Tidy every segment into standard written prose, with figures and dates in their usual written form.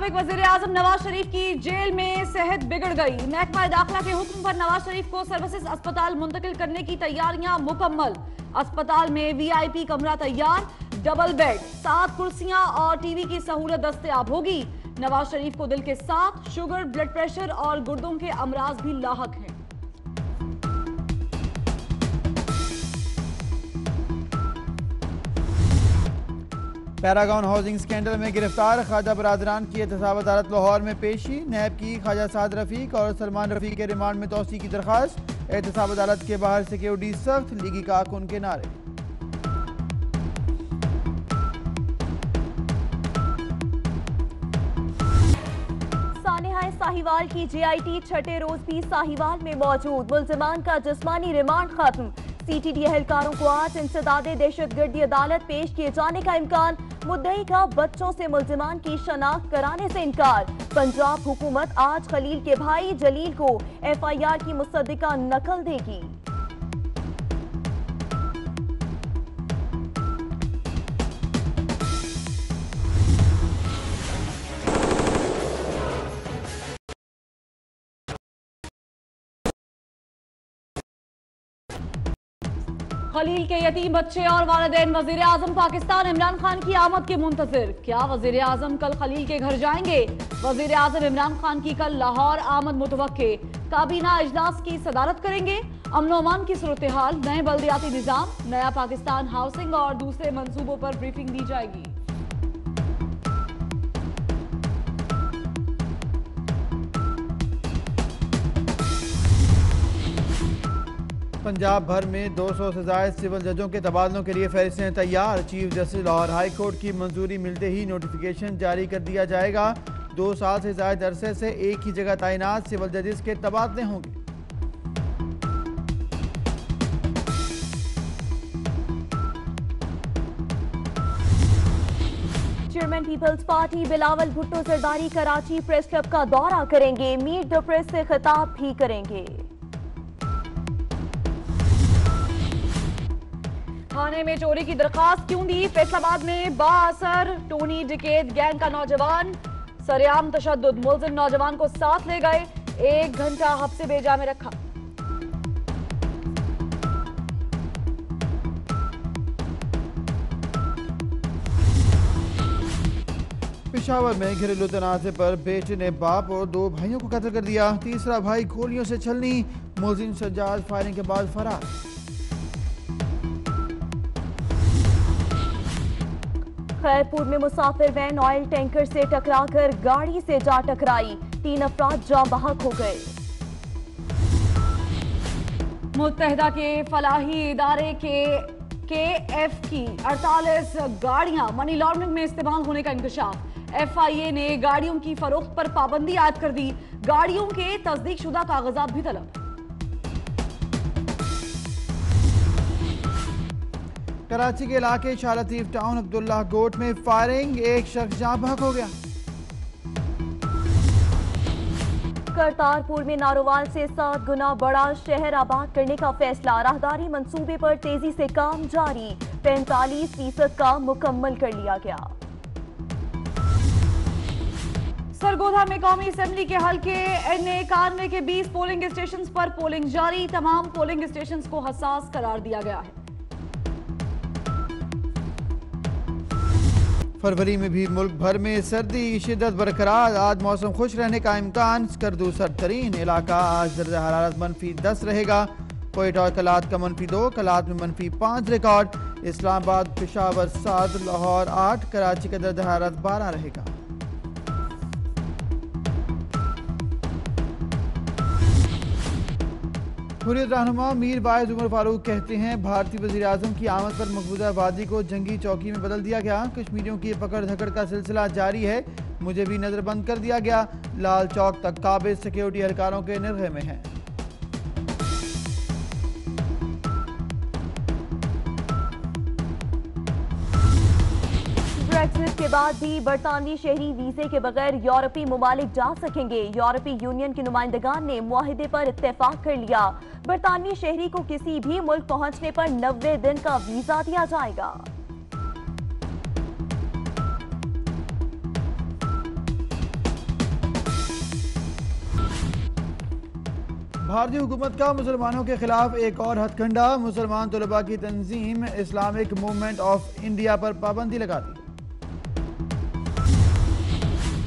साबिक वज़ीर-ए-आज़म नवाज शरीफ की जेल में सेहत बिगड़ गई। महकमा दाखिला के हुक्म पर नवाज शरीफ को सर्विसेज अस्पताल मुंतकिल करने की तैयारियां मुकम्मल। अस्पताल में वीआईपी कमरा तैयार, डबल बेड, 7 कुर्सियां और टीवी की सहूलत दस्तयाब होगी। नवाज शरीफ को दिल के साथ शुगर, ब्लड प्रेशर और गुर्दों के अमराज भी लाहक हैं। पैरागॉन हाउसिंग स्कैंडल में गिरफ्तार ख्वाजा बरादरान की एहतसाब अदालत लाहौर में पेशी। नैब की ख्वाजा साद रफीक और सलमान रफीक के रिमांड में तौसी की दरख्वास्त। एहतसाब अदालत के बाहर सिक्योरिटी सख्त, लीगी कारकुन के नारे। सानेहा साहिवाल की जेआईटी छठे रोज भी साहिवाल में मौजूद। मुल्जिमान का जिस्मानी रिमांड खत्म। सीटीडी एहलकारों को आज इंसदादे दहशतगर्दी अदालत पेश किए जाने का इम्कान। मुद्दई का बच्चों से मुल्जिमान की शनाख्त कराने से इनकार। पंजाब हुकूमत आज खलील के भाई जलील को एफआईआर की मुसद्दिका नकल देगी। खलील के यतीम बच्चे और वालिदैन वज़ीर-ए-आज़म पाकिस्तान इमरान खान की आमद के मुंतज़िर। क्या वज़ीर-ए-आज़म कल खलील के घर जाएंगे? वज़ीर-ए-आज़म इमरान खान की कल लाहौर आमद मुतवक्के। काबीना इजलास की सदारत करेंगे। अमन अमान की सूरत हाल, नए बल्दियाती निज़ाम, नया पाकिस्तान हाउसिंग और दूसरे मंसूबों पर ब्रीफिंग दी जाएगी। पंजाब भर में 200 से ज़ायद सिविल जजों के तबादलों के लिए फहरिस्तें तैयार। Chief justice Lahore high court की मंजूरी मिलते ही नोटिफिकेशन जारी कर दिया जाएगा। 2 साल से ज़ायद अरसे से एक ही जगह तैनात सिविल जजेस के तबादले होंगे। Chairman Peoples Party Bilawal Bhutto Zardari Karachi press club का दौरा करेंगे। मीट द प्रेस से खिताब भी करेंगे। थाने में चोरी की दरखास्त क्यों दी? फैसलाबाद में बाअसर टोनी डिकेट गैंग का नौजवान सरेआम तशद्दुद। मुलजिम नौजवान को साथ ले गए, 1 घंटा हब्से बेजा में रखा। पेशावर में घरेलू तनाज़े पर बेटे ने बाप और 2 भाइयों को कत्ल कर दिया। तीसरा भाई गोलियों से छलनी। मुलजिम सज्जाद फायरिंग के बाद फरार। खैरपुर में मुसाफिर वैन ऑयल टैंकर से टकराकर गाड़ी से जा टकराई। 3 अफराद जाँ बहक हो गए। मुत्तहिदा के फलाही इदारे KF की 48 गाड़ियां मनी लॉन्ड्रिंग में इस्तेमाल होने का इंकशाफ। FIA ने गाड़ियों की फरोख्त पर पाबंदी आयद कर दी। गाड़ियों के तस्दीक शुदा कागजात भी तलब। कराची के इलाके शाह लतीफ टाउन अब्दुल्ला गोट में फायरिंग, 1 शख्स जाँ बहक हो गया। करतारपुर में नारोवाल से 7 गुना बड़ा शहर आबाद करने का फैसला। राहदारी मंसूबे पर तेजी से काम जारी। 45% काम मुकम्मल कर लिया गया। सरगोधा में कौमी असेंबली के हल्के NA91 के 20 पोलिंग स्टेशन पर पोलिंग जारी। तमाम पोलिंग स्टेशन को हसास करार दिया गया है। फरवरी में भी मुल्क भर में सर्दी की शिद्दत बरकरार। आज मौसम खुश रहने का इम्कान। स्कर्दू सर्दतरीन इलाका आज दर्जा हरारत -10 रहेगा। कोयटा और कलात का -2, कलात में -5 रिकॉर्ड। इस्लामाबाद, पेशावर 7, लाहौर 8, कराची का दर्जा हरारत 12 रहेगा। हुर्रियत रहनुमा मीर बायज उमर फारूक कहते हैं भारतीय वज़ीर-ए-आज़म की आमद पर मकबूजा आबादी को जंगी चौकी में बदल दिया गया। कश्मीरियों की पकड़ धकड़ का सिलसिला जारी है। मुझे भी नजरबंद कर दिया गया। लाल चौक तक काबिज सिक्योरिटी एहलकारों के निर्गे में है। ब्रेक्सिट के बाद भी बरतानवी शहरी वीजे के बगैर यूरोपीय मुमालिक जा सकेंगे। यूरोपीय यूनियन के नुमाइंदगान ने मुआहिदे पर इत्तेफाक कर लिया। बरतानवी शहरी को किसी भी मुल्क पहुंचने पर 90 दिन का वीजा दिया जाएगा। بھارتی حکومت کا مسلمانوں کے خلاف ایک اور ہتھ کنڈا، مسلمان طلباء کی تنظیم اسلامک موومنٹ آف انڈیا پر پابندی لگا دی۔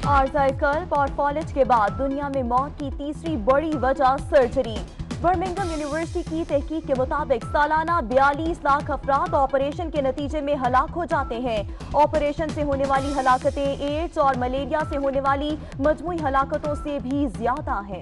عارضہ قلب اور فالج کے بعد دنیا میں موت کی تیسری بڑی وجہ سرجری۔ برمنگھم یونیورسٹی کی تحقیق کے مطابق سالانہ 42 لاکھ افراد آپریشن کے نتیجے میں ہلاک ہو جاتے ہیں۔ آپریشن سے ہونے والی ہلاکتیں ایڈز اور ملیریا سے ہونے والی مجموعی ہلاکتوں سے بھی زیادہ ہیں۔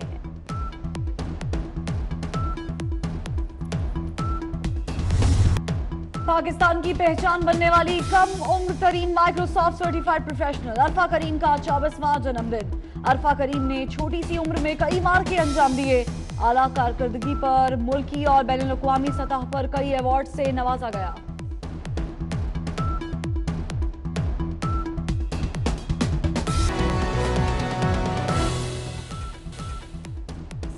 پاکستان کی پہچان بننے والی کم عمر ترین مائیکروسافٹ سرٹیفائیڈ پروفیشنل عرفہ کریم کا 24واں جنم دن۔ عرفہ کریم نے چھوٹی سی عمر میں کئی مارکے انجام دیے۔ اعلیٰ کارکردگی پر ملکی اور بین الاقوامی سطح پر کئی ایوارڈ سے نوازا گیا۔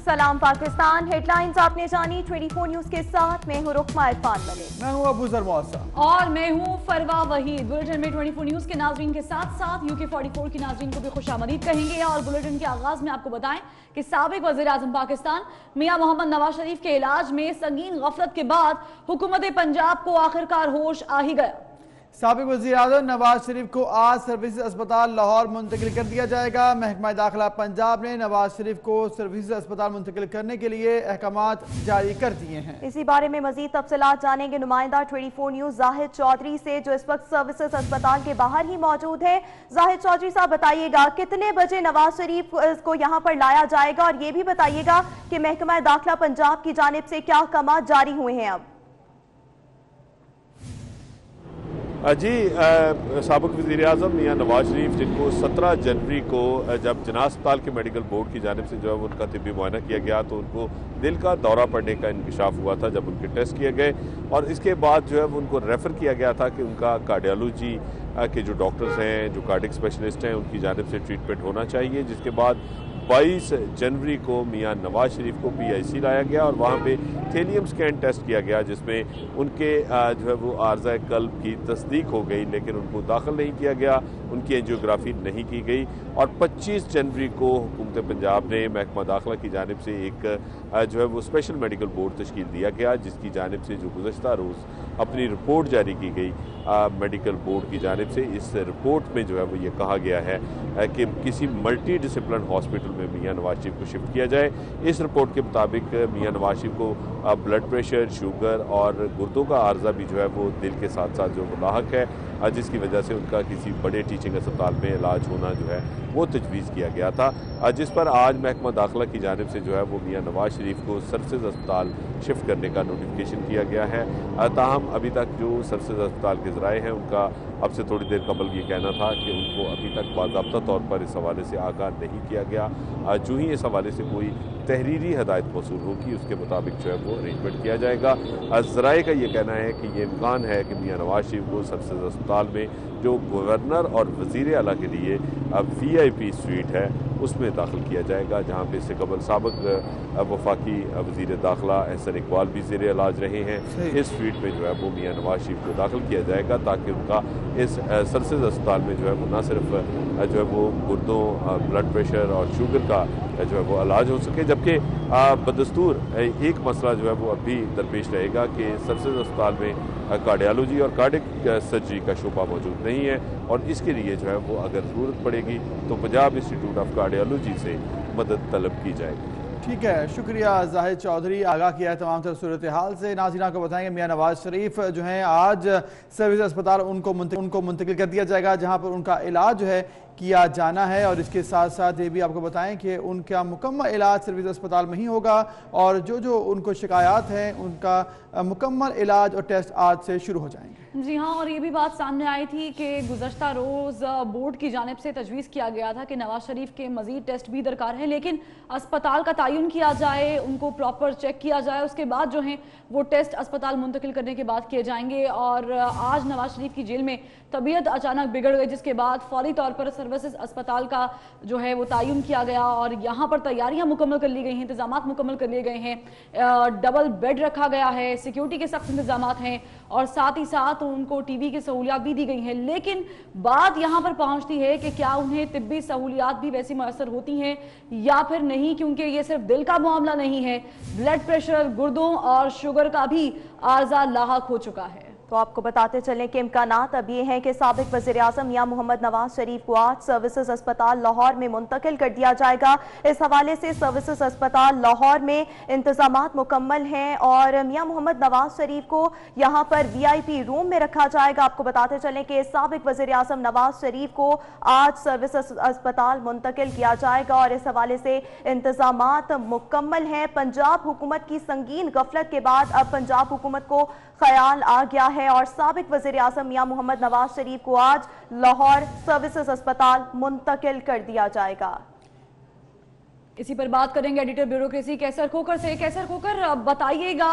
سلام پاکستان، ہیڈ لائنز آپ نے جانی 24 نیوز کے ساتھ میں ہوں رقمہ عرفان ملک۔ میں ہوں ابو ذر موسیٰ اور میں ہوں فروا وحید۔ بلٹن میں 24 نیوز کے ناظرین کے ساتھ ساتھ UK 44 کی ناظرین کو بھی خوش آمدید کہیں گے، اور بلٹن کے آغاز میں آپ کو بتائیں کہ سابق وزیر اعظم پاکستان میاں محمد نواز شریف کے علاج میں سنگین غفلت کے بعد حکومت پنجاب کو آخرکار ہوش آ ہی گیا۔ سابق وزیر اعظم نواز شریف کو آج سروسز اسپتال لاہور منتقل کر دیا جائے گا۔ محکمہ داخلہ پنجاب نے نواز شریف کو سروسز اسپتال منتقل کرنے کے لیے احکامات جاری کر دیے ہیں۔ اسی بارے میں مزید تفصیلات جانیں گے نمائندہ 24 نیوز زاہد چودھری سے، جو اس وقت سروسز اسپتال کے باہر ہی موجود ہے۔ زاہد چودھری صاحب، بتائیے گا کتنے بجے نواز شریف کو یہاں پر لایا جائے گا، اور یہ بھی بتائیے گا کہ محکمہ داخلہ پنجاب کی جانب سے کیا احکامات جاری ہوئے ہیں اب؟ جی، سابق وزیر اعظم میاں نواز شریف، جن کو 17 جنوری کو جب جناح اسپتال کے میڈیکل بورڈ کی جانب سے جو ہے ان کا طبی معائنہ کیا گیا تو ان کو دل کا دورہ پڑنے کا انکشاف ہوا تھا جب ان کے ٹیسٹ کیے گئے، اور اس کے بعد جو ہے ان کو ریفر کیا گیا تھا کہ ان کا کارڈیالوجی کے جو ڈاکٹرز ہیں، جو کارڈک اسپیشلسٹ ہیں، ان کی جانب سے ٹریٹمنٹ ہونا چاہیے، جس کے بعد 22 جنوری کو میاں نواز شریف کو PIC لایا گیا اور وہاں پہ تھیلیم سکین ٹیسٹ کیا گیا، جس میں ان کے جو ہے وہ عارضہ قلب کی تصدیق ہو گئی، لیکن ان کو داخل نہیں کیا گیا، ان کی اینجیوگرافی نہیں کی گئی، اور 25 جنوری کو حکومت پنجاب نے محکمہ داخلہ کی جانب سے ایک جو ہے وہ اسپیشل میڈیکل بورڈ تشکیل دیا گیا، جس کی جانب سے جو گزشتہ روز اپنی رپورٹ جاری کی گئی میڈیکل بورڈ کی جانب سے۔ اس رپورٹ میں جو ہے وہ یہ کہا گیا ہے کہ کسی ملٹی ڈسپلن ہاسپٹل میں میاں نواز شریف کو شفٹ کیا جائے۔ اس رپورٹ کے مطابق میاں نواز شریف کو بلڈ پریشر، شوگر اور گردوں کا عارضہ بھی جو ہے وہ دل کے ساتھ ساتھ جو ملاحق ہے، جس کی وجہ سے ان کا کسی بڑے ٹیچنگ اسپتال میں علاج ہونا جو ہے وہ تجویز کیا گیا تھا، جس پر آج محکمہ داخلہ کی جانب سے جو ہے وہ میاں نواز شریف کو سروسز اسپتال شفٹ کرنے کا نوٹیفیکیشن کیا گیا ہے۔ تاہم ابھی تک جو سروسز اسپتال کے ذرائع ہیں، ان کا اب سے تھوڑی دیر قبل یہ کہنا تھا کہ ان کو ابھی تک باضابطہ طور پر اس حوالے سے آگاہ نہیں کیا گیا۔ جو ہی اس حوالے سے کوئی تحریری ہدایت موصول ہوگی، اس کے مطابق جو ہے وہ ارینجمنٹ کیا جائے گا۔ ذرائع کا یہ کہنا ہے کہ یہ امکان ہے کہ میاں نواز شریف کو سروسز اسپتال میں جو گورنر اور وزیر اعلیٰ کے لیے VIP سویٹ ہے اس میں داخل کیا جائے گا، جہاں پہ اس سے قبل سابق وفاقی وزیر داخلہ احسن اقبال بھی زیر علاج رہے ہیں۔ اس سویٹ میں جو ہے وہ میاں نواز شریف کو داخل کیا جائے گا، تاکہ ان کا اس سروسز اسپتال میں جو ہے وہ نہ صرف جو ہے وہ گردوں، بلڈ پریشر اور شوگر کا جو ہے وہ علاج ہو سکے، جبکہ بدستور ایک مسئلہ جو ہے وہ اب بھی درپیش رہے گا کہ سروسز اسپتال میں کارڈیالوجی اور کارڈک سرجری کا شعبہ موجود نہیں ہے، اور اس کے لیے جو ہے وہ اگر ضرورت پڑے گی تو پنجاب انسٹیٹیوٹ آف کارڈیالوجی سے مدد طلب کی جائے گی۔ ٹھیک ہے، شکریہ زاہد چودھری، آگاہ کیا ہے تمام تر صورتحال سے۔ ناظرین کو بتائیں گے میاں نواز شریف جو ہیں آج سروس اسپتال ان کو منتقل کر دیا جائے گا، جہاں پر ان کا علاج جو ہے کیا جانا ہے، اور اس کے ساتھ ساتھ یہ بھی آپ کو بتائیں کہ ان کا مکمل علاج سروس اسپتال میں ہی ہوگا، اور جو ان کو شکایات ہیں ان کا مکمل علاج اور ٹیسٹ آج سے شروع ہو جائیں گے۔ جی ہاں، اور یہ بھی بات سامنے آئی تھی کہ گزشتہ روز بورڈ کی جانب سے تجویز کیا گیا تھا کہ نواز شریف کے مزید ٹیسٹ بھی درکار ہیں، لیکن اسپتال کا تعین کیا جائے، ان کو پراپر چیک کیا جائے، اس کے بعد جو ہیں وہ ٹیسٹ اسپتال منتقل کرنے کے بعد کیے جائیں گے۔ اور آج نواز شریف کی جیل میں طبیعت اچانک بگڑ گئی، جس کے بعد فوری طور پر सर्विसेज अस्पताल का जो है वो तयन किया गया और यहाँ पर तैयारियां मुकम्मल कर ली गई हैं, इंतजामात मुकम्मल कर लिए गए हैं। डबल बेड रखा गया है, सिक्योरिटी के सख्त इंतजामात हैं और साथ ही साथ उनको टीवी की सहूलियात भी दी गई हैं। लेकिन बात यहाँ पर पहुँचती है कि क्या उन्हें तिब्बी सहूलियात भी वैसी मैसर होती हैं या फिर नहीं, क्योंकि ये सिर्फ दिल का मामला नहीं है, ब्लड प्रेशर, गुर्दों और शुगर का भी आर्जा लाहक हो चुका है। तो आपको बताते चलें कि इम्कानात अब ये हैं कि साबिक वज़ीर-ए-आज़म मियां मोहम्मद नवाज शरीफ को आज सर्विसेज अस्पताल लाहौर में मुंतकिल कर दिया जाएगा। इस हवाले से सर्विसेज अस्पताल लाहौर में इंतजामात मुकम्मल हैं और मियां मोहम्मद नवाज शरीफ को यहाँ पर VIP रूम में रखा जाएगा। आपको बताते चलें कि साबिक वज़ीर-ए-आज़म नवाज शरीफ को आज सर्विसेज अस्पताल मुंतकिल किया जाएगा और इस हवाले से इंतजामात मुकम्मल हैं। पंजाब हुकूमत की संगीन गफलत के बाद अब पंजाब हुकूमत को ख्याल आ गया है और साबिक वज़ीर-ए-आज़म मियां मोहम्मद नवाज शरीफ को आज लाहौर सर्विसेज अस्पताल मुंतकिल कर दिया जाएगा। इसी पर बात करेंगे एडिटर ब्यूरोक्रेसी कैसर खोकर से। कैसर खोकर, बताइएगा